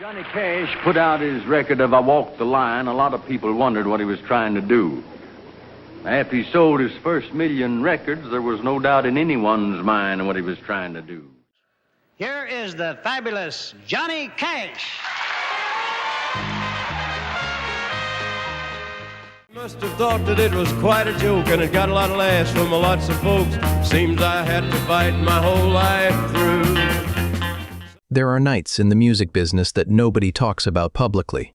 Johnny Cash put out his record of I Walked the Line. A lot of people wondered what he was trying to do. After he sold his first million records, there was no doubt in anyone's mind what he was trying to do. Here is the fabulous Johnny Cash. Must have thought that it was quite a joke, and it got a lot of laughs from lots of folks. Seems I had to fight my whole life through. There are nights in the music business that nobody talks about publicly.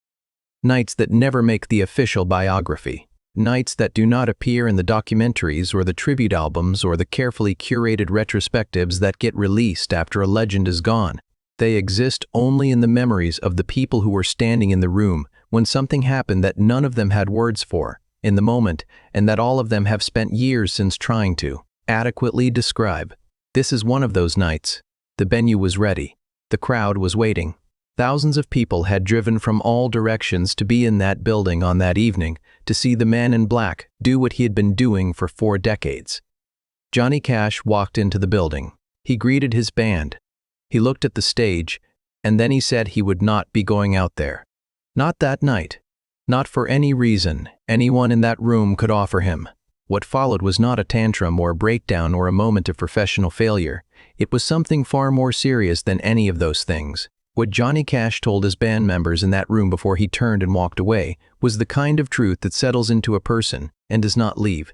Nights that never make the official biography. Nights that do not appear in the documentaries or the tribute albums or the carefully curated retrospectives that get released after a legend is gone. They exist only in the memories of the people who were standing in the room when something happened that none of them had words for, in the moment, and that all of them have spent years since trying to adequately describe. This is one of those nights. The venue was ready. The crowd was waiting. Thousands of people had driven from all directions to be in that building on that evening to see the man in black do what he had been doing for 4 decades. Johnny Cash walked into the building. He greeted his band. He looked at the stage, and then he said he would not be going out there. Not that night. Not for any reason anyone in that room could offer him. What followed was not a tantrum or a breakdown or a moment of professional failure. It was something far more serious than any of those things. What Johnny Cash told his band members in that room before he turned and walked away was the kind of truth that settles into a person and does not leave.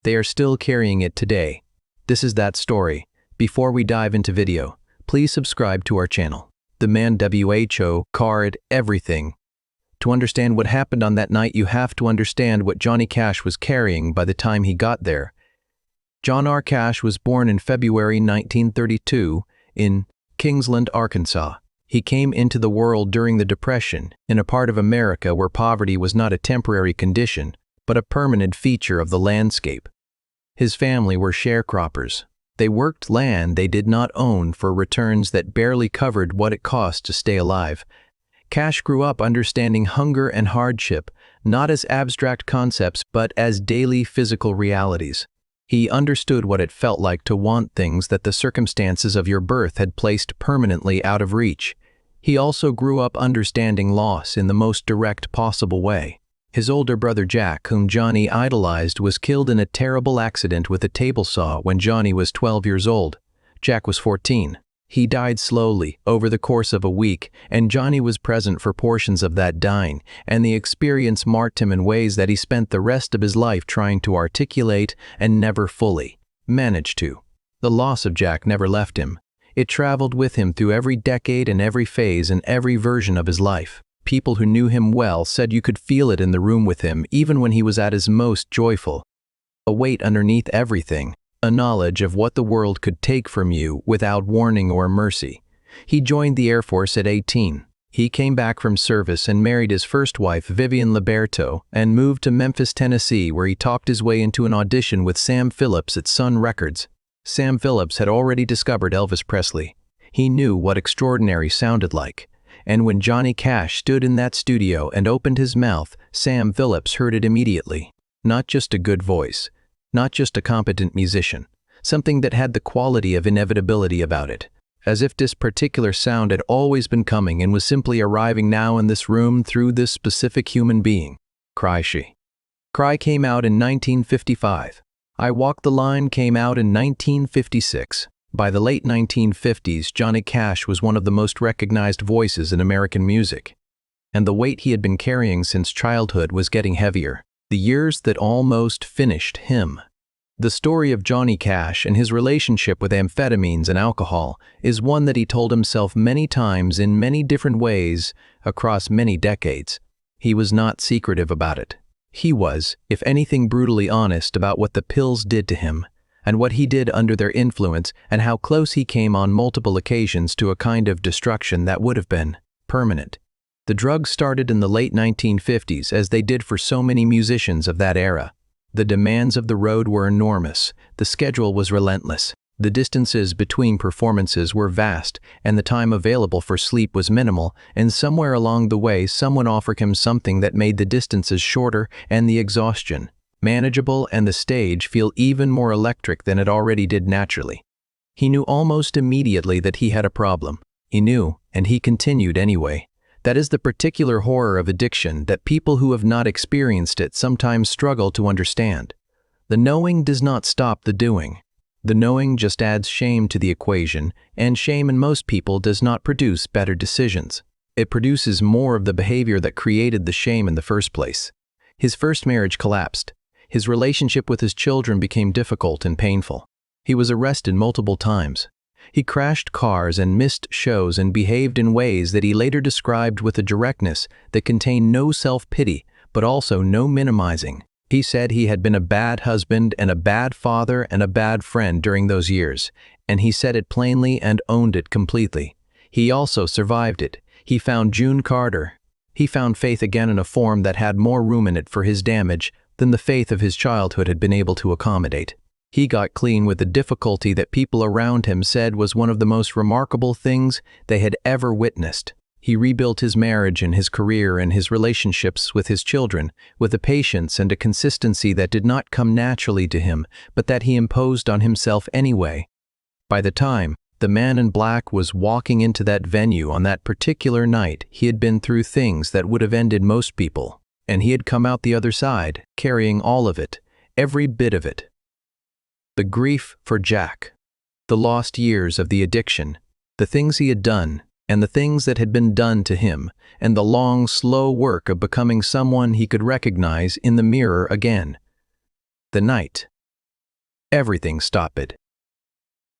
They are still carrying it today. This is that story. Before we dive into video, please subscribe to our channel. The man WHO card everything. To understand what happened on that night, you have to understand what Johnny Cash was carrying by the time he got there. John R. Cash was born in February 1932 in Kingsland, Arkansas. He came into the world during the Depression, in a part of America where poverty was not a temporary condition, but a permanent feature of the landscape. His family were sharecroppers. They worked land they did not own for returns that barely covered what it cost to stay alive. Cash grew up understanding hunger and hardship, not as abstract concepts but as daily physical realities. He understood what it felt like to want things that the circumstances of your birth had placed permanently out of reach. He also grew up understanding loss in the most direct possible way. His older brother Jack, whom Johnny idolized, was killed in a terrible accident with a table saw when Johnny was 12 years old. Jack was 14. He died slowly, over the course of a week, and Johnny was present for portions of that dying, and the experience marked him in ways that he spent the rest of his life trying to articulate and never fully managed to. The loss of Jack never left him. It traveled with him through every decade and every phase and every version of his life. People who knew him well said you could feel it in the room with him, even when he was at his most joyful. A weight underneath everything. A knowledge of what the world could take from you without warning or mercy. He joined the Air Force at 18. He came back from service and married his first wife, Vivian Liberto, and moved to Memphis, Tennessee, where he talked his way into an audition with Sam Phillips at Sun Records. Sam Phillips had already discovered Elvis Presley. He knew what extraordinary sounded like. And when Johnny Cash stood in that studio and opened his mouth, Sam Phillips heard it immediately. Not just a good voice. Not just a competent musician, something that had the quality of inevitability about it, as if this particular sound had always been coming and was simply arriving now in this room through this specific human being. Cry She. Cry came out in 1955. I Walked the Line came out in 1956. By the late 1950s, Johnny Cash was one of the most recognized voices in American music, and the weight he had been carrying since childhood was getting heavier. The years that almost finished him. The story of Johnny Cash and his relationship with amphetamines and alcohol is one that he told himself many times in many different ways across many decades. He was not secretive about it. He was, if anything, brutally honest about what the pills did to him, and what he did under their influence, and how close he came on multiple occasions to a kind of destruction that would have been permanent. The drugs started in the late 1950s, as they did for so many musicians of that era. The demands of the road were enormous. The schedule was relentless. The distances between performances were vast, and the time available for sleep was minimal, and somewhere along the way someone offered him something that made the distances shorter and the exhaustion manageable and the stage feel even more electric than it already did naturally. He knew almost immediately that he had a problem. He knew, and he continued anyway. That is the particular horror of addiction that people who have not experienced it sometimes struggle to understand. The knowing does not stop the doing. The knowing just adds shame to the equation, and shame in most people does not produce better decisions. It produces more of the behavior that created the shame in the first place. His first marriage collapsed. His relationship with his children became difficult and painful. He was arrested multiple times. He crashed cars and missed shows and behaved in ways that he later described with a directness that contained no self-pity, but also no minimizing. He said he had been a bad husband and a bad father and a bad friend during those years, and he said it plainly and owned it completely. He also survived it. He found June Carter. He found faith again in a form that had more room in it for his damage than the faith of his childhood had been able to accommodate. He got clean with the difficulty that people around him said was one of the most remarkable things they had ever witnessed. He rebuilt his marriage and his career and his relationships with his children with a patience and a consistency that did not come naturally to him, but that he imposed on himself anyway. By the time the man in black was walking into that venue on that particular night, he had been through things that would have ended most people, and he had come out the other side, carrying all of it, every bit of it. The grief for Jack, the lost years of the addiction, the things he had done, and the things that had been done to him, and the long, slow work of becoming someone he could recognize in the mirror again. The night. Everything stopped.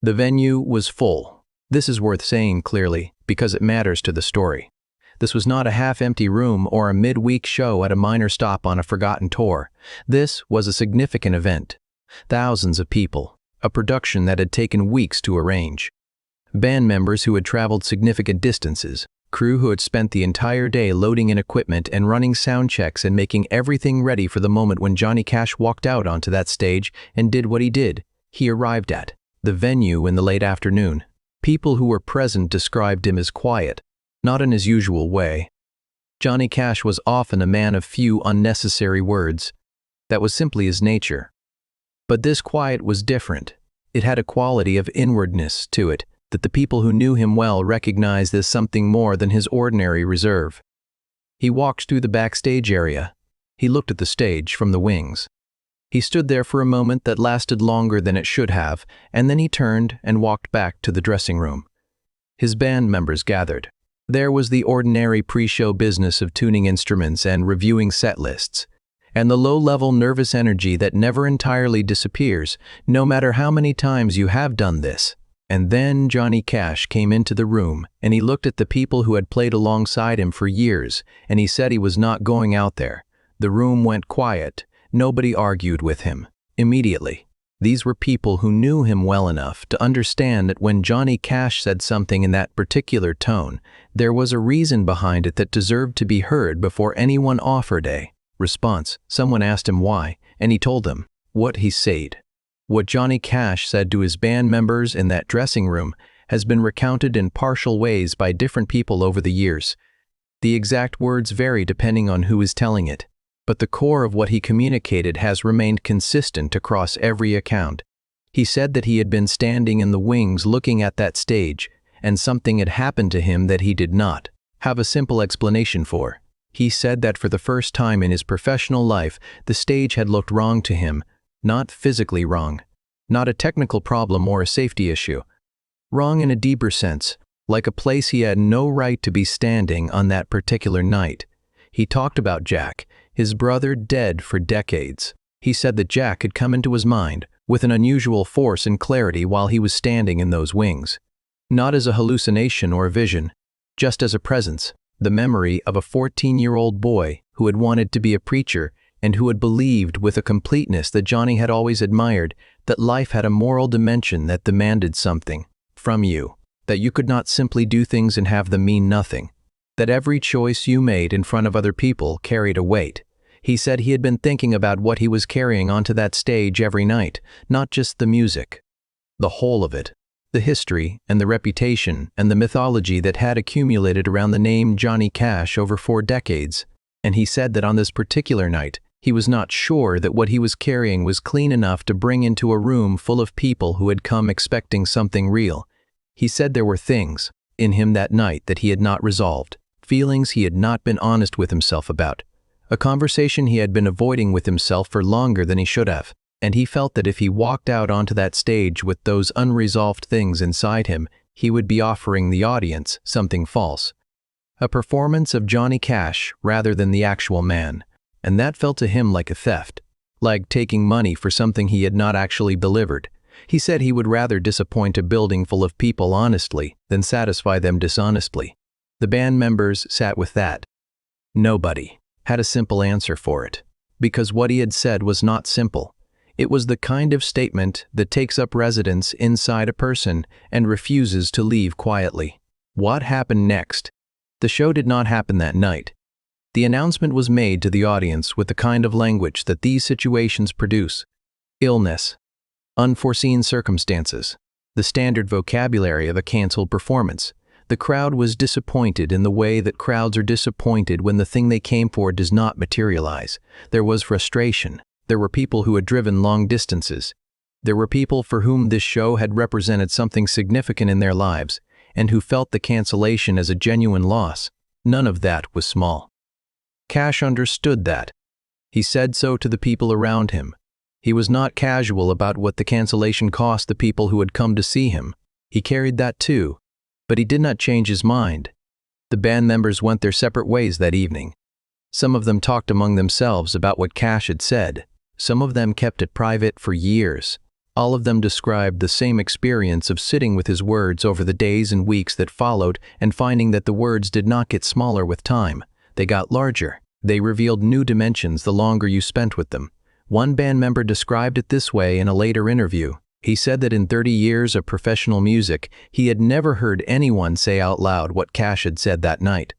The venue was full. This is worth saying clearly, because it matters to the story. This was not a half-empty room or a mid-week show at a minor stop on a forgotten tour. This was a significant event. Thousands of people, a production that had taken weeks to arrange. Band members who had traveled significant distances, crew who had spent the entire day loading in equipment and running sound checks and making everything ready for the moment when Johnny Cash walked out onto that stage and did what he did. He arrived at the venue in the late afternoon. People who were present described him as quiet, not in his usual way. Johnny Cash was often a man of few unnecessary words. That was simply his nature. But this quiet was different. It had a quality of inwardness to it that the people who knew him well recognized as something more than his ordinary reserve. He walked through the backstage area. He looked at the stage from the wings. He stood there for a moment that lasted longer than it should have, and then he turned and walked back to the dressing room. His band members gathered. There was the ordinary pre-show business of tuning instruments and reviewing set lists, and the low-level nervous energy that never entirely disappears, no matter how many times you have done this. And then Johnny Cash came into the room, and he looked at the people who had played alongside him for years, and he said he was not going out there. The room went quiet. Nobody argued with him. Immediately. These were people who knew him well enough to understand that when Johnny Cash said something in that particular tone, there was a reason behind it that deserved to be heard before anyone offered a response. Someone asked him why, and he told them what he said. What Johnny Cash said to his band members in that dressing room has been recounted in partial ways by different people over the years. The exact words vary depending on who is telling it, but the core of what he communicated has remained consistent across every account. He said that he had been standing in the wings looking at that stage, and something had happened to him that he did not have a simple explanation for. He said that for the first time in his professional life, the stage had looked wrong to him, not physically wrong, not a technical problem or a safety issue, wrong in a deeper sense, like a place he had no right to be standing on that particular night. He talked about Jack, his brother dead for decades. He said that Jack had come into his mind with an unusual force and clarity while he was standing in those wings. Not as a hallucination or a vision, just as a presence, the memory of a 14-year-old boy who had wanted to be a preacher and who had believed with a completeness that Johnny had always admired that life had a moral dimension that demanded something from you, that you could not simply do things and have them mean nothing, that every choice you made in front of other people carried a weight. He said he had been thinking about what he was carrying onto that stage every night, not just the music, the whole of it, the history and the reputation and the mythology that had accumulated around the name Johnny Cash over 4 decades. And he said that on this particular night, he was not sure that what he was carrying was clean enough to bring into a room full of people who had come expecting something real. He said there were things in him that night that he had not resolved, feelings he had not been honest with himself about, a conversation he had been avoiding with himself for longer than he should have, and he felt that if he walked out onto that stage with those unresolved things inside him, he would be offering the audience something false. A performance of Johnny Cash rather than the actual man, and that felt to him like a theft, like taking money for something he had not actually delivered. He said he would rather disappoint a building full of people honestly than satisfy them dishonestly. The band members sat with that. Nobody had a simple answer for it, because what he had said was not simple. It was the kind of statement that takes up residence inside a person and refuses to leave quietly. What happened next? The show did not happen that night. The announcement was made to the audience with the kind of language that these situations produce. Illness, unforeseen circumstances, the standard vocabulary of a canceled performance. The crowd was disappointed in the way that crowds are disappointed when the thing they came for does not materialize. There was frustration. There were people who had driven long distances. There were people for whom this show had represented something significant in their lives, and who felt the cancellation as a genuine loss. None of that was small. Cash understood that. He said so to the people around him. He was not casual about what the cancellation cost the people who had come to see him. He carried that too, but he did not change his mind. The band members went their separate ways that evening. Some of them talked among themselves about what Cash had said. Some of them kept it private for years. All of them described the same experience of sitting with his words over the days and weeks that followed and finding that the words did not get smaller with time. They got larger. They revealed new dimensions the longer you spent with them. One band member described it this way in a later interview. He said that in 30 years of professional music, he had never heard anyone say out loud what Cash had said that night.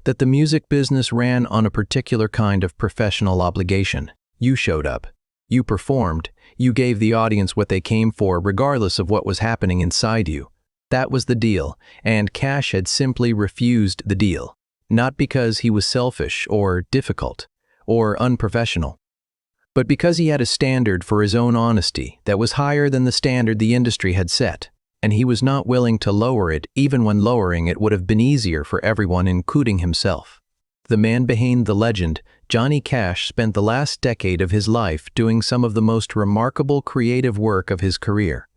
That the music business ran on a particular kind of professional obligation. You showed up. You performed. You gave the audience what they came for regardless of what was happening inside you. That was the deal, and Cash had simply refused the deal. Not because he was selfish or difficult or unprofessional, but because he had a standard for his own honesty that was higher than the standard the industry had set, and he was not willing to lower it even when lowering it would have been easier for everyone, including himself. The man behind the legend, Johnny Cash, spent the last decade of his life doing some of the most remarkable creative work of his career.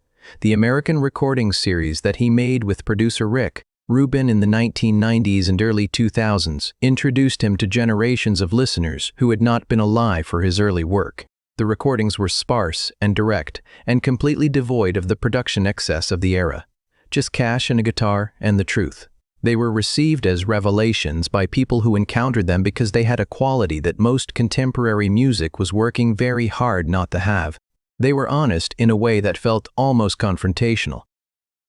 The American recording series that he made with producer Rick Rubin in the 1990s and early 2000s introduced him to generations of listeners who had not been alive for his early work. The recordings were sparse and direct and completely devoid of the production excess of the era. Just Cash and a guitar and the truth. They were received as revelations by people who encountered them because they had a quality that most contemporary music was working very hard not to have. They were honest in a way that felt almost confrontational.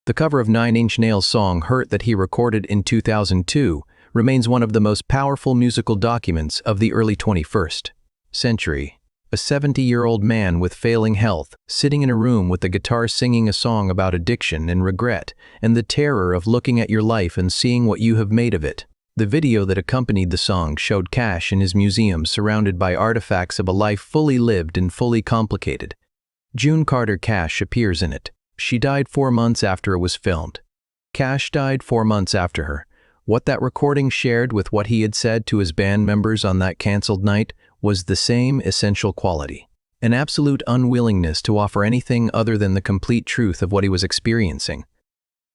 The cover of Nine Inch Nails' song Hurt that he recorded in 2002 remains one of the most powerful musical documents of the early 21st century. A 70-year-old man with failing health, sitting in a room with a guitar singing a song about addiction and regret, and the terror of looking at your life and seeing what you have made of it. The video that accompanied the song showed Cash in his museum surrounded by artifacts of a life fully lived and fully complicated. June Carter Cash appears in it. She died 4 months after it was filmed. Cash died 4 months after her. What that recording shared with what he had said to his band members on that canceled night was the same essential quality. An absolute unwillingness to offer anything other than the complete truth of what he was experiencing.